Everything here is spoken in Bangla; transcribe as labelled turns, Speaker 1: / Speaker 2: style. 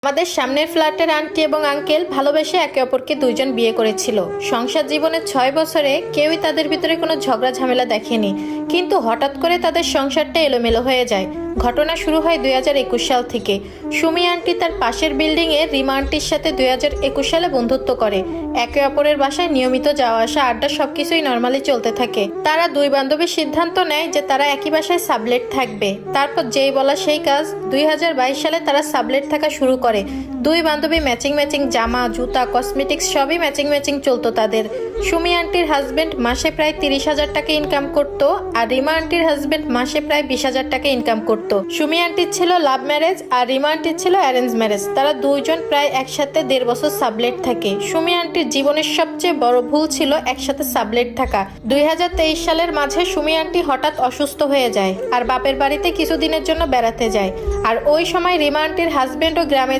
Speaker 1: আমাদের সামনের ফ্ল্যাটের আন্টি এবং আঙ্কেল ভালোবেসে একে অপরকে দুইজন বিয়ে করেছিল। সংসার জীবনের 6 বছরে কেউই তাদের ভিতরে কোনো ঝগড়া ঝামেলা দেখেনি, কিন্তু হঠাৎ করে তাদের সংসারটা এলোমেলো হয়ে যায়। ঘটনা শুরু হয় 2021 সাল থেকে। সুমি আন্টি তার পাশের বিল্ডিংয়ে রিমা আন্টির সাথে 2021 সালে বন্ধুত্ব করে। একে অপরের বাসায় নিয়মিত যাওয়া আসা, আড্ডা সবকিছুই নর্মালি চলতে থাকে। তারা দুই বান্ধবী সিদ্ধান্ত নেয় যে তারা একই বাসায় সাবলেট থাকবে। তারপর যেই বলা সেই কাজ, 2022 সালে তারা সাবলেট থাকা শুরু করে। দুই বান্ধবী ম্যাচিং ম্যাচিং জামা, জুতা, কসমেটিক্স সবই ম্যাচিং ম্যাচিং চলতো তাদের। সুমি আন্টির হাজবেন্ড মাসে প্রায় 30,000 টাকা ইনকাম করত, আর রিমা আন্টির হাজবেন্ড মাসে প্রায় 20,000 টাকা ইনকাম করত। সুমি আন্টির ছিল লাভ ম্যারেজ আর রিমা আন্টির ছিল অ্যারেঞ্জ ম্যারেজ। তারা দুইজন প্রায় একসাথে 1.5 বছর সাবলেট থাকে। সুমি আন্টির জীবনের সবচেয়ে বড় ভুল ছিল একসাথে সাবলেট থাকা। 2023 সালের মাঝে সুমি আন্টি হঠাৎ অসুস্থ হয়ে যায় আর বাপের বাড়িতে কিছুদিনের জন্য বেড়াতে যায়। আর ওই সময় রিমা আন্টির হাজবেন্ডও গ্রামে